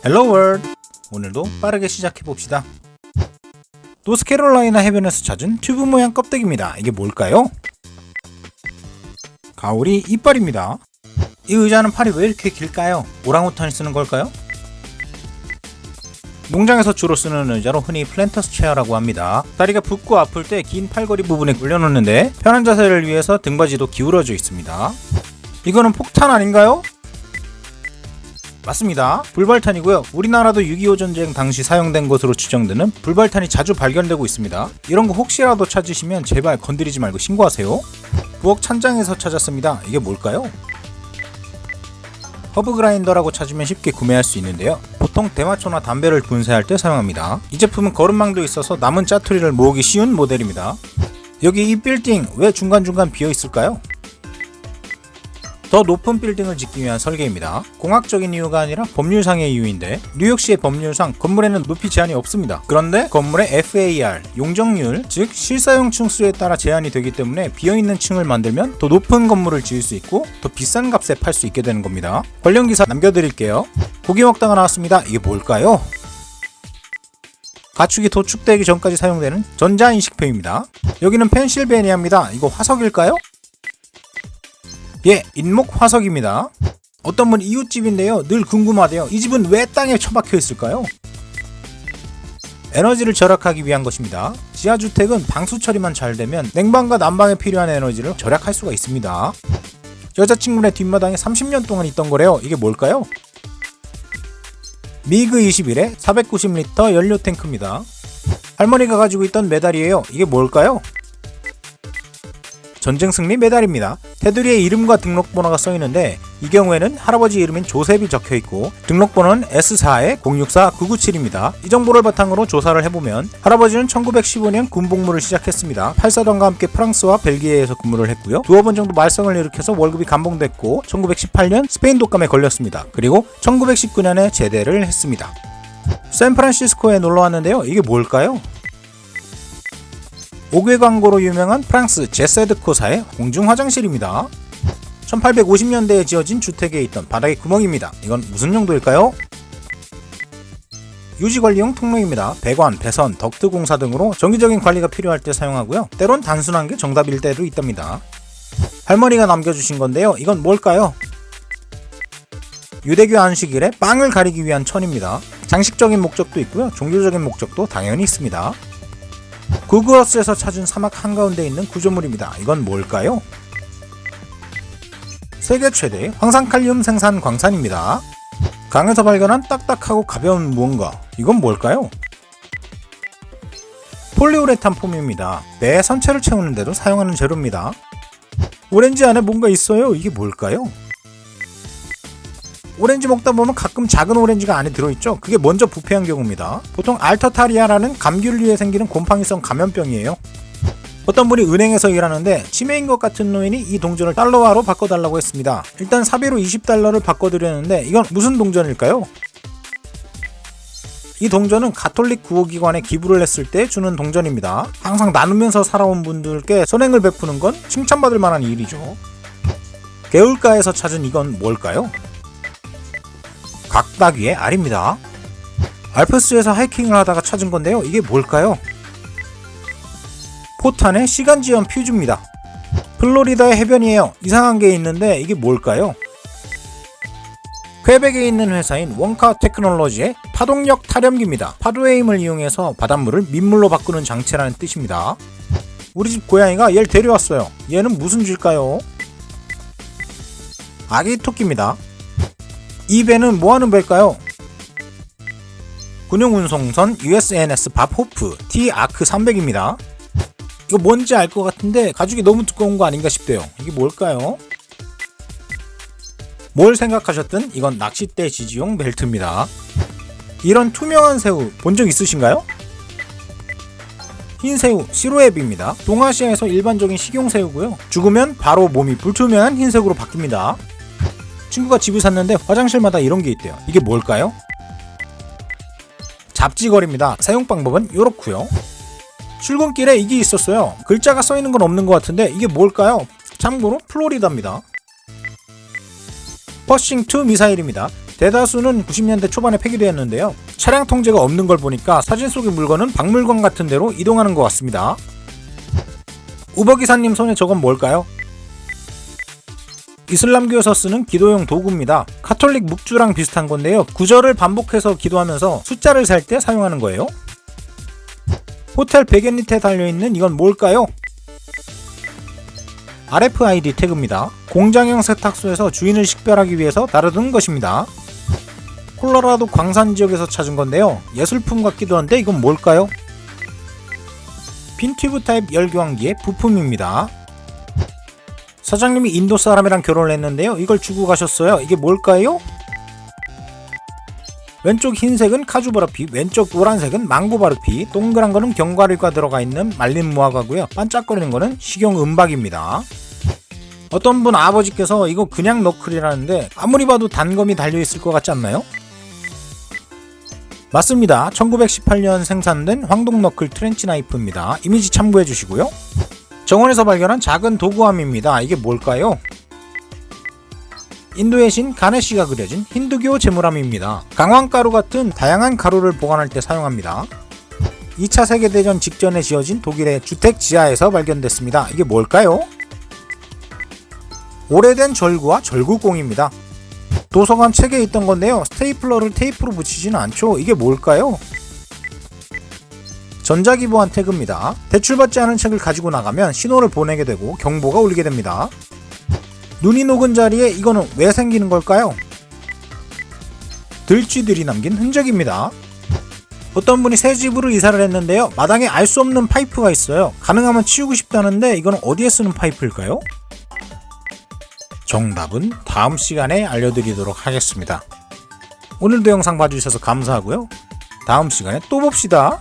헬로 월드! 오늘도 빠르게 시작해봅시다. 노스캐롤라이나 해변에서 찾은 튜브 모양 껍데기입니다. 이게 뭘까요? 가오리 이빨입니다. 이 의자는 팔이 왜 이렇게 길까요? 오랑우탄이 쓰는 걸까요? 농장에서 주로 쓰는 의자로 흔히 플랜터스 체어라고 합니다. 다리가 붓고 아플 때 긴 팔걸이 부분에 올려놓는데 편한 자세를 위해서 등받이도 기울어져 있습니다. 이거는 폭탄 아닌가요? 맞습니다. 불발탄이고요. 우리나라도 6.25 전쟁 당시 사용된 것으로 추정되는 불발탄이 자주 발견되고 있습니다. 이런 거 혹시라도 찾으시면 제발 건드리지 말고 신고하세요. 부엌 찬장에서 찾았습니다. 이게 뭘까요? 허브 그라인더라고 찾으면 쉽게 구매할 수 있는데요. 보통 대마초나 담배를 분쇄할 때 사용합니다. 이 제품은 거름망도 있어서 남은 짜투리를 모으기 쉬운 모델입니다. 여기 이 빌딩 왜 중간중간 비어 있을까요? 더 높은 빌딩을 짓기 위한 설계입니다. 공학적인 이유가 아니라 법률상의 이유인데 뉴욕시의 법률상 건물에는 높이 제한이 없습니다. 그런데 건물의 FAR, 용적률, 즉 실사용 층 수에 따라 제한이 되기 때문에 비어있는 층을 만들면 더 높은 건물을 지을 수 있고 더 비싼 값에 팔 수 있게 되는 겁니다. 관련 기사 남겨드릴게요. 고기 먹다가 나왔습니다. 이게 뭘까요? 가축이 도축되기 전까지 사용되는 전자인식표입니다. 여기는 펜실베니아입니다. 이거 화석일까요? 예, 인목 화석입니다. 어떤 분 이웃집인데요. 늘 궁금하대요. 이 집은 왜 땅에 처박혀 있을까요? 에너지를 절약하기 위한 것입니다. 지하주택은 방수 처리만 잘 되면 냉방과 난방에 필요한 에너지를 절약할 수가 있습니다. 여자친구네 뒷마당에 30년 동안 있던 거래요. 이게 뭘까요? 미그 21의 490리터 연료 탱크입니다. 할머니가 가지고 있던 메달이에요. 이게 뭘까요? 전쟁 승리 메달입니다. 테두리에 이름과 등록번호가 써있는데 이 경우에는 할아버지 이름인 조셉이 적혀있고 등록번호는 S4-064-997입니다. 이 정보를 바탕으로 조사를 해보면 할아버지는 1915년 군복무를 시작했습니다. 팔사단과 함께 프랑스와 벨기에에서 근무를 했고요. 두어 번 정도 말썽을 일으켜서 월급이 감봉됐고 1918년 스페인 독감에 걸렸습니다. 그리고 1919년에 제대를 했습니다. 샌프란시스코에 놀러왔는데요. 이게 뭘까요? 옥외 광고로 유명한 프랑스 제세드코사의 공중 화장실입니다. 1850년대에 지어진 주택에 있던 바닥에 구멍입니다. 이건 무슨 용도일까요? 유지관리용 통로입니다. 배관, 배선, 덕트 공사 등으로 정기적인 관리가 필요할 때 사용하고요. 때론 단순한 게 정답일 때도 있답니다. 할머니가 남겨주신 건데요. 이건 뭘까요? 유대교 안식일에 빵을 가리기 위한 천입니다. 장식적인 목적도 있고요. 종교적인 목적도 당연히 있습니다. 구글어스에서 찾은 사막 한가운데 있는 구조물입니다. 이건 뭘까요? 세계 최대의 황산칼륨 생산 광산입니다. 강에서 발견한 딱딱하고 가벼운 무언가. 이건 뭘까요? 폴리우레탄 폼입니다. 배의 선체를 채우는 데도 사용하는 재료입니다. 오렌지 안에 뭔가 있어요. 이게 뭘까요? 오렌지 먹다 보면 가끔 작은 오렌지가 안에 들어있죠. 그게 먼저 부패한 경우입니다. 보통 알터타리아라는 감귤류에 생기는 곰팡이성 감염병이에요. 어떤 분이 은행에서 일하는데 치매인 것 같은 노인이 이 동전을 달러화로 바꿔달라고 했습니다. 일단 사비로 20달러를 바꿔드렸는데 이건 무슨 동전일까요? 이 동전은 가톨릭 구호기관에 기부를 했을 때 주는 동전입니다. 항상 나누면서 살아온 분들께 선행을 베푸는 건 칭찬받을 만한 일이죠. 개울가에서 찾은 이건 뭘까요? 각다귀의 알입니다. 알프스에서 하이킹을 하다가 찾은 건데요. 이게 뭘까요? 포탄의 시간지연 퓨즈입니다. 플로리다의 해변이에요. 이상한 게 있는데 이게 뭘까요? 퀘벡에 있는 회사인 원카 테크놀로지의 파동력 타렴기입니다. 파도의 힘을 이용해서 바닷물을 민물로 바꾸는 장치라는 뜻입니다. 우리 집 고양이가 얘를 데려왔어요. 얘는 무슨 쥐일까요? 아기 토끼입니다. 이 배는 뭐하는 배일까요? 군용운송선 USNS 밥호프 T-아크 300입니다. 이거 뭔지 알 것 같은데 가죽이 너무 두꺼운 거 아닌가 싶대요. 이게 뭘까요? 뭘 생각하셨든 이건 낚싯대 지지용 벨트입니다. 이런 투명한 새우 본 적 있으신가요? 흰새우 시로에비입니다. 동아시아에서 일반적인 식용새우고요. 죽으면 바로 몸이 불투명한 흰색으로 바뀝니다. 친구가 집을 샀는데 화장실마다 이런 게 있대요. 이게 뭘까요? 잡지거리입니다. 사용 방법은 이렇고요. 출근길에 이게 있었어요. 글자가 써있는 건 없는 것 같은데 이게 뭘까요? 참고로 플로리다입니다. 퍼싱2 미사일입니다. 대다수는 90년대 초반에 폐기되었는데요. 차량 통제가 없는 걸 보니까 사진 속의 물건은 박물관 같은 데로 이동하는 것 같습니다. 우버기사님 손에 저건 뭘까요? 이슬람교에서 쓰는 기도용 도구입니다. 카톨릭 묵주랑 비슷한 건데요. 구절을 반복해서 기도하면서 숫자를 셀 때 사용하는 거예요. 호텔 베갯 밑에 달려있는 이건 뭘까요? RFID 태그입니다. 공장형 세탁소에서 주인을 식별하기 위해서 다루던 것입니다. 콜로라도 광산 지역에서 찾은 건데요. 예술품 같기도 한데 이건 뭘까요? 핀튜브 타입 열교환기의 부품입니다. 사장님이 인도 사람이랑 결혼을 했는데요. 이걸 주고 가셨어요. 이게 뭘까요? 왼쪽 흰색은 카주 버르피, 왼쪽 노란색은 망고 버르피, 동그란 거는 견과류가 들어가 있는 말린 무화과고요. 반짝거리는 거는 식용 은박입니다. 어떤 분 아버지께서 이거 그냥 너클이라는데 아무리 봐도 단검이 달려있을 것 같지 않나요? 맞습니다. 1918년 생산된 황동 너클 트렌치 나이프입니다. 이미지 참고해 주시고요. 정원에서 발견한 작은 도구함입니다. 이게 뭘까요? 인도의 신 가네시가 그려진 힌두교 제물함입니다. 강황가루 같은 다양한 가루를 보관할 때 사용합니다. 2차 세계대전 직전에 지어진 독일의 주택 지하에서 발견됐습니다. 이게 뭘까요? 오래된 절구와 절구공입니다. 도서관 책에 있던 건데요. 스테이플러를 테이프로 붙이지는 않죠. 이게 뭘까요? 전자기보안 태그입니다. 대출받지 않은 책을 가지고 나가면 신호를 보내게 되고 경보가 울리게 됩니다. 눈이 녹은 자리에 이거는 왜 생기는 걸까요? 들쥐들이 남긴 흔적입니다. 어떤 분이 새 집으로 이사를 했는데요. 마당에 알 수 없는 파이프가 있어요. 가능하면 치우고 싶다는데 이거는 어디에 쓰는 파이프일까요? 정답은 다음 시간에 알려드리도록 하겠습니다. 오늘도 영상 봐주셔서 감사하고요. 다음 시간에 또 봅시다.